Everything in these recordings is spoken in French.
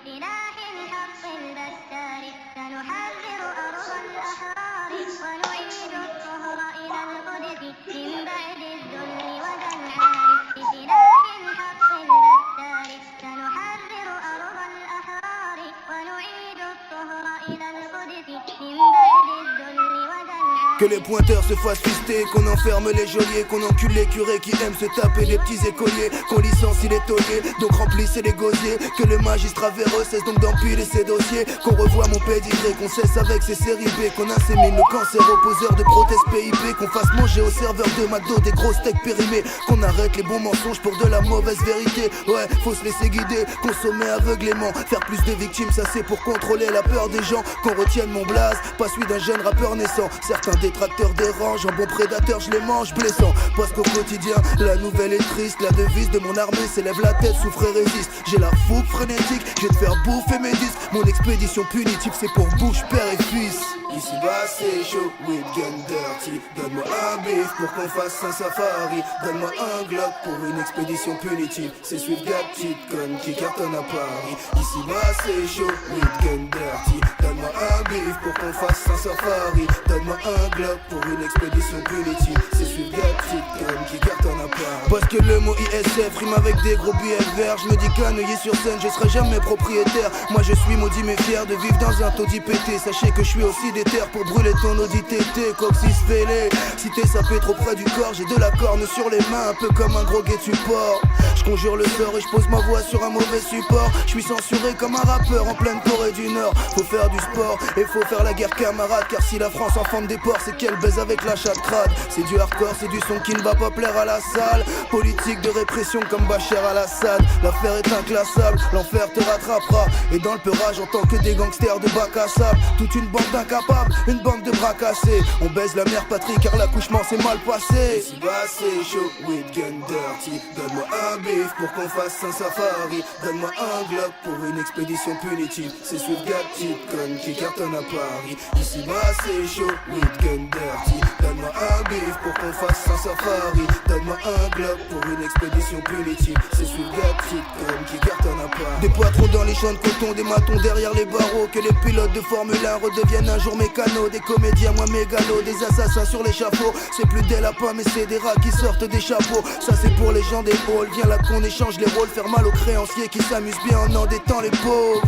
بسلاح الحق البتار سنحرر أرض الأحرار ونعيد الطهر إلى القدس من بعد الذل وذا العار بسلاح الحق البتار سنحرر أرض الأحرار ونعيد الطهر إلى القدس من بعد الذل وذا العار. Que les pointeurs se fassent fister, qu'on enferme les geôliers, qu'on encule les curés qui aiment se taper des petits écoliers, qu'on licencie les tauliers, donc remplissez les gosiers, que le magistrat véreux cesse donc d'empiler ses dossiers, qu'on revoie mon pédigré, qu'on cesse avec ses séries B, qu'on insémine le cancer aux poseurs de prothèses PIP, qu'on fasse manger aux serveurs de McDo des gros steaks périmés, qu'on arrête les bons mensonges pour de la mauvaise vérité. Ouais, faut se laisser guider, consommer aveuglément, faire plus de victimes, ça c'est pour contrôler la peur des gens, qu'on retienne mon blaze, pas celui d'un jeune rappeur naissant. Certains détracteurs dérangent, un bon prédateur je les mange blessant, parce qu'au quotidien la nouvelle est triste, la devise de mon armée s'élève la tête, souffre et résiste. J'ai la fougue frénétique, je vais te faire bouffer mes disques, mon expédition punitive c'est pour bouche, père et fils. Ici bas c'est chaud, with gun dirty. Donne-moi un bif pour qu'on fasse un safari. Donne-moi un Glock pour une expédition punitive. C'est suivre la petite conne qui cartonne à Paris. Ici bas c'est chaud, with gun dirty. Donne-moi un bif pour qu'on fasse un safari. Donne-moi un Glock pour une expédition punitive. C'est suivre la petite conne qui cartonne à Paris. Parce que le mot ISF rime avec des gros billets verts. Je me dis qu'à Neuilly-sur Seine je serai jamais propriétaire. Moi je suis maudit mais fier de vivre dans un taudis pété. Sachez que je suis aussi des terres pour brûler ton Audi TT, coccyx fêlé. Si t'es sapé trop près du corps, j'ai de la corne sur les mains, un peu comme un gros guet-tu porc. Je conjure le sort et je pose ma voix sur un mauvais support. Je suis censuré comme un rappeur en pleine Corée du Nord. Faut faire du sport et faut faire la guerre camarade. Car si la France enfanne des porcs, c'est qu'elle baise avec la chatte crade. C'est du hardcore, c'est du son qui ne va pas plaire à la salle. Politique de répression comme Bachar al-Assad. L'affaire est inclassable, l'enfer te rattrapera. Et dans le peurage en tant que des gangsters de bac à sable. Toute une bande d'incapables, une bande de bras cassés. On baise la mère patrie car l'accouchement s'est mal passé. Ici bas c'est chaud, with gun dirty. Donne-moi un bif pour qu'on fasse un safari. Donne-moi un Glock pour une expédition punitive. C'est suivre la petite conne qui cartonne à Paris. Ici bas c'est chaud, with gun dirty. Donne-moi un bif pour qu'on fasse un safari. Donne-moi un Glock pour une expédition punitive. C'est suivre la petite conne qui cartonne à Paris. Des patrons dans les champs de coton, des matons derrière les barreaux. Que les pilotes de Formule 1 redeviennent un jour mécanos. Des comédiens moins mégalos, des assassins sur l'échafaud. C'est plus des lapins mais c'est des rats qui sortent des chapeaux. Ça c'est pour les gens des halls, viens là qu'on échange les rôles. Faire mal aux créanciers qui s'amusent bien en endettant les pauvres.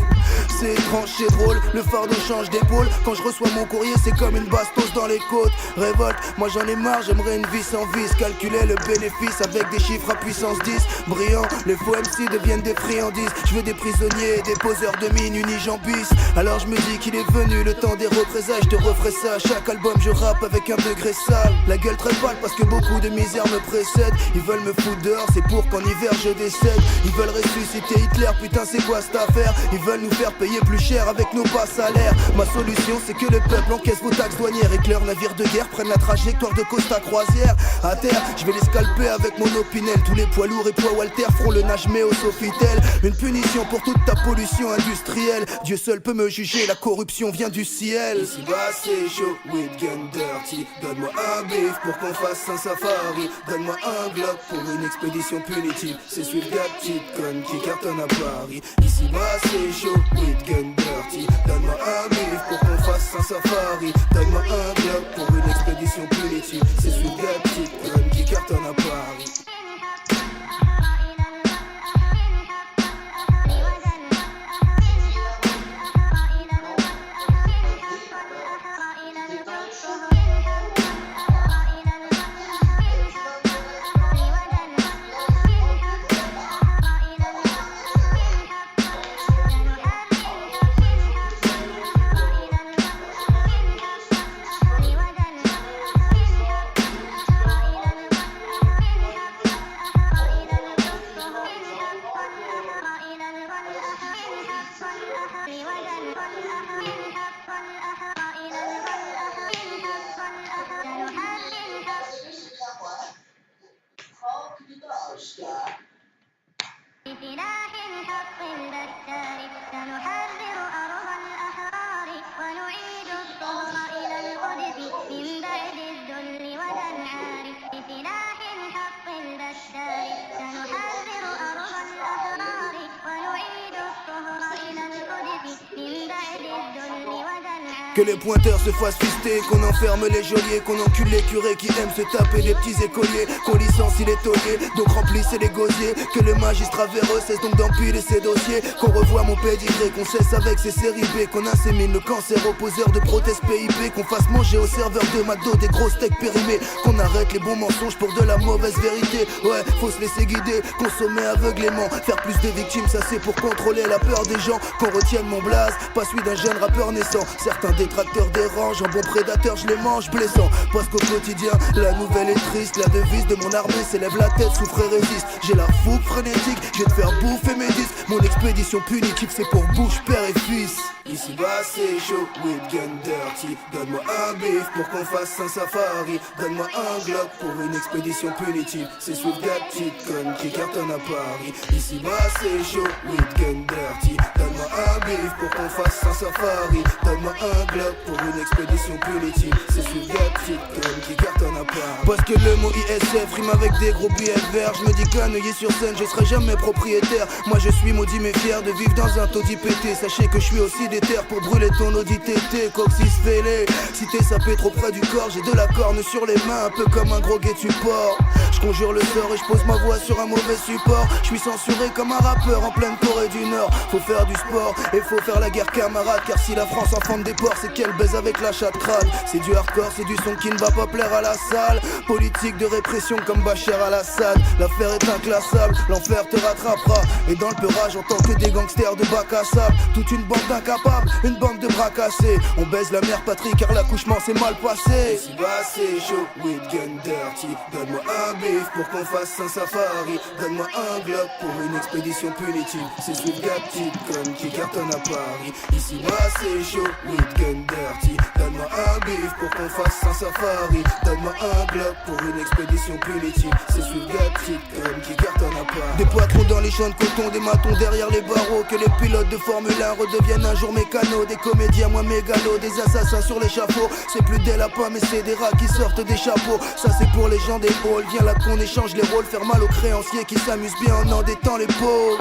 C'est étrange, c'est drôle, le fardeau change d'épaule. Quand je reçois mon courrier c'est comme une bastos dans les côtes. Révolte, moi j'en ai marre, j'aimerais une vie sans vice. Calculer le bénéfice avec des chiffres à puissance 10. Brillant, les faux MC deviennent des friandises. Je veux des prisonniers, des poseurs de mine unijambis. Alors je me dis qu'il est venu le temps des représailles. Je te referai ça à chaque album, je rappe avec un degré sale. La gueule très pâle parce que beaucoup de misère me précède. Ils veulent me foutre dehors, c'est pour qu'en hiver je décède. Ils veulent ressusciter Hitler, putain c'est quoi cette affaire? Ils veulent nous faire payer plus cher avec nos bas salaires. Ma solution c'est que le peuple encaisse vos taxes douanières et que leurs navires de guerre prennent la trajectoire de Costa Croisière. À terre, je vais les scalper avec mon opinel. Tous les poids lourds et poids Walter feront le nage mais au Sofitel. Une punition pour toute ta pollution industrielle. Dieu seul peut me juger, la corruption vient du ciel. Ici bas c'est chaud, with gun dirty. Donne-moi un bif pour qu'on fasse un safari. Donne-moi un Glock pour une expédition punitive. C'est suivre la petite conne qui cartonne à Paris. Ici bas c'est chaud, with gun dirty. Donne-moi un bif pour qu'on fasse un safari. Donne-moi un Glock pour une expédition punitive. C'est suivre la petite conne qui cartonne à Paris. Que les pointeurs se fassent fister, qu'on enferme les geôliers, qu'on encule les curés qui aiment se taper des petits écoliers, qu'on licencie les tauliers, donc remplissez les gosiers. Que le magistrat véreux cesse donc d'empiler ses dossiers, qu'on revoie mon pédigré, qu'on cesse avec ses séries B, qu'on insémine le cancer aux poseurs de prothèses PIP, qu'on fasse manger aux serveurs de McDo des grosses steaks périmés, qu'on arrête les bons mensonges pour de la mauvaise vérité. Ouais, faut se laisser guider, consommer aveuglément, faire plus de victimes, ça c'est pour contrôler la peur des gens. Qu'on retienne mon blaze, pas celui d'un jeune rappeur naissant. Certains détracteurs dérangent, en bon prédateur je les mange blessant. Parce qu'au quotidien, la nouvelle est triste. La devise de mon armée s'élève la tête, souffre et résiste. J'ai la fougue frénétique, je vais te faire bouffer mes disques. Mon expédition punitive c'est pour bouche, père et fils. Ici bas c'est chaud, with gun dirty. Donne-moi un bif pour qu'on fasse un safari. Donne-moi un Glock pour une expédition punitive. C'est Swift Gat, petite conne qui cartonne à Paris. Ici bas c'est chaud, with gun dirty. Donne-moi un bif pour qu'on fasse un safari. Donne-moi un Glock pour une expédition punitive. C'est Swift Gat, petite conne qui cartonne à Paris. Parce que le mot ISF rime avec des gros billets verts. Je me dis qu'à Neuilly sur scène je serai jamais propriétaire. Moi je suis maudit mais fier de vivre dans un taudis pété. Sachez que je suis aussi terres pour brûler ton Audi TT, coccyx fêlé. Si t'es sapé trop près du corps, j'ai de la corne sur les mains, un peu comme un gros guet support. Je conjure le sort et je pose ma voix sur un mauvais support. Je suis censuré comme un rappeur en pleine Corée du Nord. Faut faire du sport et faut faire la guerre camarade. Car si la France enfante des porcs, c'est qu'elle baise avec la chatte crade. C'est du hardcore, c'est du son qui ne va pas plaire à la salle. Politique de répression comme Bachar al-Assad. L'affaire est inclassable, l'enfer te rattrapera. Et dans le peurage, en tant que des gangsters de bac à sable, toute une bande d'incapables, une bande de bras cassés. On baise la mère patrie car l'accouchement s'est mal passé. Ici bas c'est chaud, with gun dirty. Donne-moi un bif pour qu'on fasse un safari. Donne-moi un Glock pour une expédition punitive. C'est Swift Gat, petite conne qui cartonne à Paris. Ici bas c'est chaud, with gun dirty. Donne-moi un bif pour qu'on fasse un safari. Donne-moi un Glock pour une expédition punitive. C'est Swift Gat, petite conne qui cartonne à Paris. Des poitrons dans les champs de coton, des matons derrière les barreaux. Que les pilotes de Formule 1 redeviennent un jour mécanos, des comédiens moins mégalos, des assassins sur l'échafaud. C'est plus des lapins mais c'est des rats qui sortent des chapeaux. Ça c'est pour les gens des halls, viens là qu'on échange les rôles. Faire mal aux créanciers qui s'amusent bien en endettant les pauvres.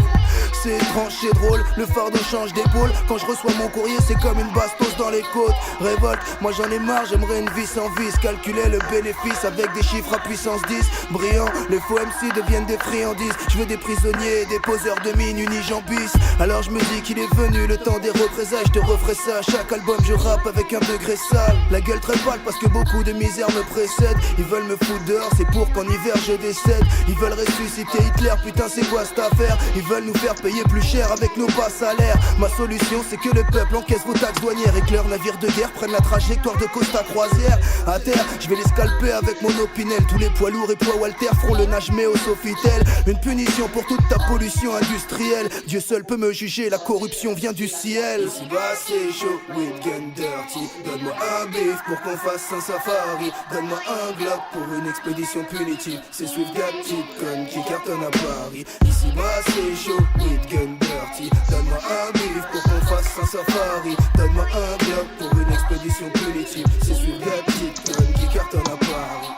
C'est étrange, c'est drôle, le fardeau change d'épaule. Quand je reçois mon courrier c'est comme une bastos dans les côtes. Révolte, moi j'en ai marre, j'aimerais une vie sans vice. Calculer le bénéfice avec des chiffres à puissance 10. Brillant, les faux MC deviennent des friandises. Je veux des prisonniers, des poseurs de mine unijambis. Alors je me dis qu'il est venu le temps des représailles. Je te referai ça à chaque album, je rappe avec un degré sale. La gueule très pâle parce que beaucoup de misère me précède. Ils veulent me foutre dehors, c'est pour qu'en hiver je décède. Ils veulent ressusciter Hitler, putain c'est quoi cette affaire? Ils veulent nous faire payer plus cher avec nos bas salaires. Ma solution c'est que le peuple encaisse vos taxes douanières et que leurs navires de guerre prennent la trajectoire de Costa Croisière. À terre, je vais les scalper avec mon opinel. Tous les poids lourds et poids Walter feront le nage au Sofitel. Une punition pour toute ta pollution industrielle. Dieu seul peut me juger, la corruption vient du ciel. Ici bas c'est chaud, with gun dirty. Donne-moi un bif pour qu'on fasse un safari. Donne-moi un Glock pour une expédition punitive. C'est Swift Gat, petite conne qui cartonne à Paris. Ici bas c'est chaud, with gun dirty. Donne-moi un bif pour qu'on fasse un safari. Donne-moi un Glock pour une expédition punitive. C'est Swift Gat, petite conne qui cartonne à Paris.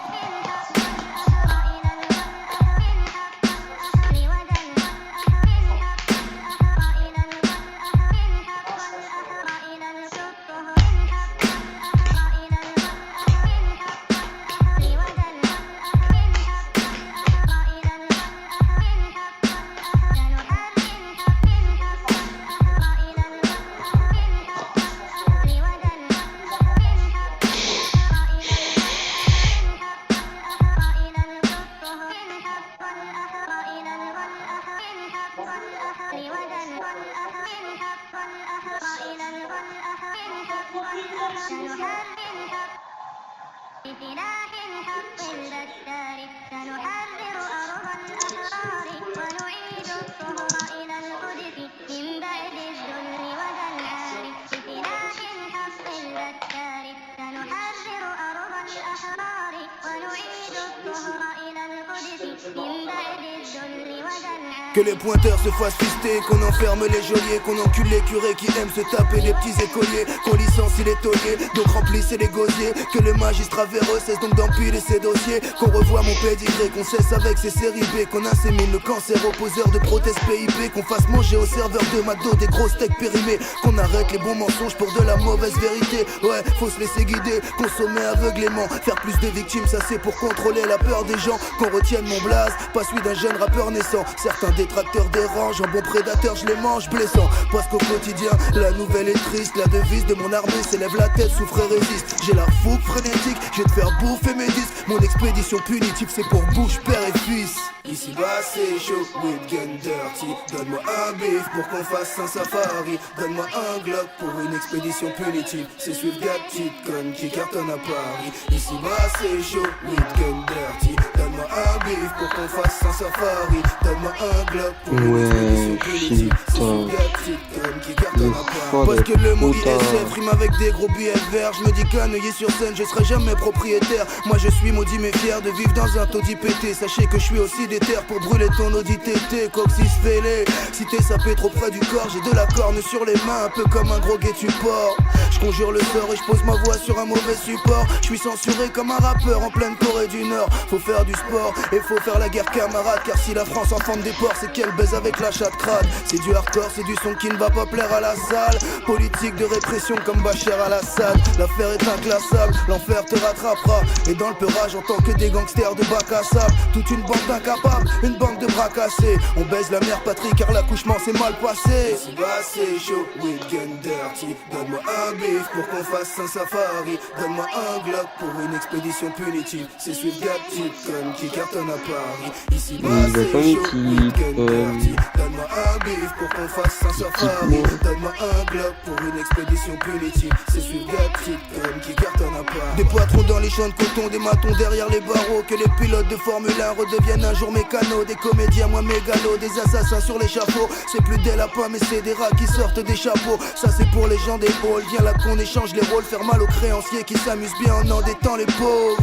بسلاح الحق البشار سنحرر أرض الأحرار ونعيد الطهر إلى القدس من بعد الذل والعار. بسلاح الحق البشار سنحرر أرض الأحرار ونعيد الطهر إلى القدس القدس من بعد الذل وذل Que les pointeurs se fassent fister, qu'on enferme les geôliers, qu'on encule les curés qui aiment se taper les petits écoliers, qu'on licencie les tauliers, donc remplissez les gosiers, que le magistrat véreux cesse donc d'empiler ses dossiers, qu'on revoie mon pédigré, qu'on cesse avec ses séries B, qu'on insémine le cancer aux poseurs de prothèses PIP, qu'on fasse manger aux serveurs de McDo des gros steaks périmés, qu'on arrête les bons mensonges pour de la mauvaise vérité. Ouais, faut se laisser guider, consommer aveuglément, faire plus de victimes, ça c'est pour contrôler la peur des gens, qu'on retienne mon blaze, pas celui d'un jeune rappeur naissant. Certains détracteurs dérangent, un bon prédateur je les mange blessant, parce qu'au quotidien la nouvelle est triste, la devise de mon armée s'élève la tête, souffre et résiste. J'ai la fougue frénétique, je vais te faire bouffer mes disques, mon expédition punitive c'est pour bouche, père et fils. Ici bas c'est chaud, with gun dirty. Donne-moi un bif pour qu'on fasse un safari. Donne-moi un Glock pour une expédition punitive. C'est suivre des petites connes qui cartonnent à Paris. Ici bas c'est chaud, with gun dirty. Donne-moi un bif pour qu'on fasse un safari. Donne-moi un Glock pour une expédition punitive. C'est suivre des petites connes qui cartonnent à Paris. Parce que le mot ISF rime avec des gros billets verts. Je me dis qu'à Neuilly-sur-Seine je serai jamais propriétaire. Moi je suis maudit mais fier de vivre dans un taudis pété. Sachez que je suis aussi des terres pour brûler ton Audi TT, coccyx fêlé. Si t'es sapé trop près du corps, j'ai de la corne sur les mains, un peu comme un gros guet-tu porc. Je conjure le sort et je pose ma voix sur un mauvais support. Je suis censuré comme un rappeur en pleine Corée du Nord. Faut faire du sport et faut faire la guerre camarade. Car si la France enfante des porcs, c'est qu'elle baise avec l'achat de crâne. C'est du hardcore, c'est du son qui ne va pas plaire à la salle. Politique de répression comme Bachar al-Assad. L'affaire est inclassable, l'enfer te rattrapera. Et dans le peurage en tant que des gangsters de bac à sable. Toute une bande d'incapables, une banque de bras cassés. On baise la mère patrie car l'accouchement s'est mal passé. Ici bas c'est chaud, with gun dirty. Donne-moi un bif pour qu'on fasse un safari. Donne-moi un Glock pour une expédition punitive. C'est suivre des petites connes qui cartonnent à Paris. Ici bas c'est chaud, with gun dirty. Donne-moi un bif pour qu'on fasse un safari. Donne-moi un Glock pour une expédition punitive. C'est suivre des petites connes qui cartonnent à Paris. Des patrons dans les champs de coton, des matons derrière les barreaux. Que les pilotes de Formule 1 redeviennent un jour mécanos. Des comédiens moins mégalos, des assassins sur l'échafaud. C'est plus des lapins mais c'est des rats qui sortent des chapeaux. Ça c'est pour les gens des halls. Viens là qu'on échange les rôles. Faire mal aux créanciers qui s'amusent bien en endettant les pauvres.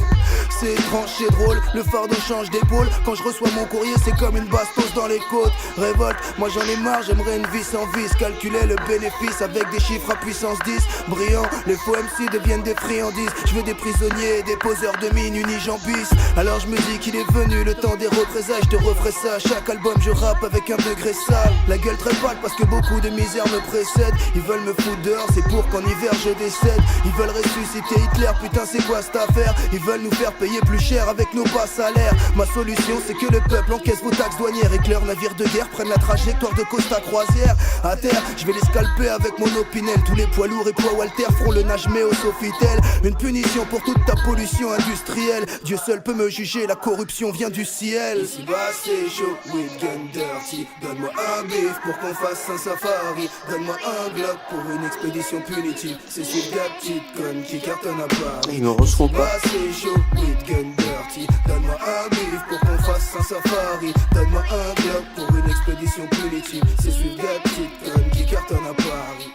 C'est étrange, c'est drôle, le fardeau change d'épaule. Quand je reçois mon courrier c'est comme une bastos dans les côtes. Révolte, moi j'en ai marre, j'aimerais une vie sans vice. Calculer le bénéfice avec des chiffres à puissance 10. Brillant, les faux MC deviennent des friandises. Je veux des prisonniers et des poseurs de mine unijambis. Alors je me dis qu'il est venu le temps des représailles. Je te referai ça, à chaque album je rappe avec un degré sale. La gueule très pâle parce que beaucoup de misère me précède. Ils veulent me foutre dehors, c'est pour qu'en hiver je décède. Ils veulent ressusciter Hitler, putain c'est quoi cette affaire. Ils veulent nous faire payer plus cher avec nos bas salaires. Ma solution c'est que le peuple encaisse vos taxes douanières et que leurs navires de guerre prennent la trajectoire de Costa Croisière. À terre, je vais les scalper avec mon opinel. Tous les poids lourds et poids Walter feront le nage mais au Sofitel. Une punition pour toute ta pollution industrielle. Dieu seul peut me juger, la corruption vient du ciel. Ici bas c'est chaud, with gun dirty. Donne-moi un bif pour qu'on fasse un safari. Donne-moi un Glock pour une expédition punitive. C'est suivre des petites connes qui cartonnent à Paris. Je me retrouve Ici pas. bas c'est chaud, with gun dirty. Donne-moi un bif pour qu'on fasse un safari. Donne-moi un Glock pour une expédition punitive. C'est suivre des petites connes qui cartonnent à Paris.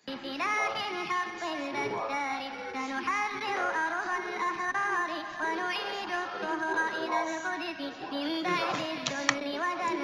بسلاح الحق البتار سنحرر أرض الأحرار ونعيد الطهر إلى القدس من بعد الذل وذل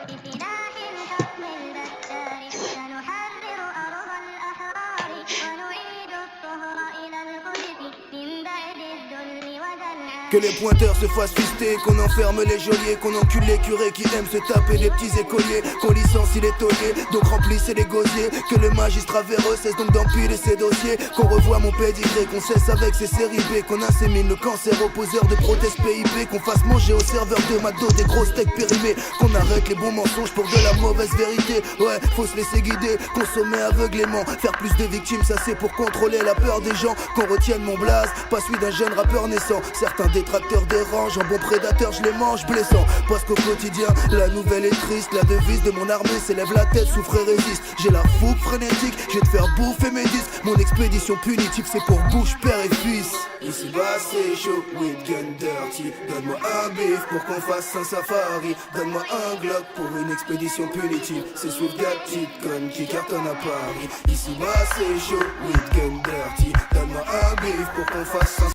بسلاح الحق البتار سنحرر أرض الأحرار ونعيد الطهر إلى القدس من بعد الذل وذل Que les pointeurs se fassent fister, qu'on enferme les geôliers, qu'on encule les curés qui aiment se taper des petits écoliers, qu'on licencie les tauliers, donc remplissez les gosiers. Que le magistrat véreux cesse donc d'empiler ses dossiers, qu'on revoie mon pédigré, qu'on cesse avec ses séries B, qu'on insémine le cancer aux poseurs de prothèses PIP, qu'on fasse manger aux serveurs de McDo des grosses steaks périmés, qu'on arrête les bons mensonges pour de la mauvaise vérité. Ouais, faut se laisser guider, consommer aveuglément, faire plus de victimes, ça c'est pour contrôler la peur des gens. Qu'on retienne mon blaze, pas celui d'un jeune rappeur naissant. Certains détracteurs dérangent, en bon prédateur je les mange blessant. Parce qu'au quotidien, la nouvelle est triste. La devise de mon armée s'élève la tête, souffre et résiste. J'ai la fougue frénétique, je vais te faire bouffer mes disques. Mon expédition punitive c'est pour bouche, père et fils. Ici bas c'est chaud, with gun dirty. Donne-moi un bif pour qu'on fasse un safari. Donne-moi un Glock pour une expédition punitive. C'est Swift Gap, petite conne qui cartonne à Paris. Ici bas c'est chaud, with gun dirty. Donne-moi un bif pour qu'on fasse un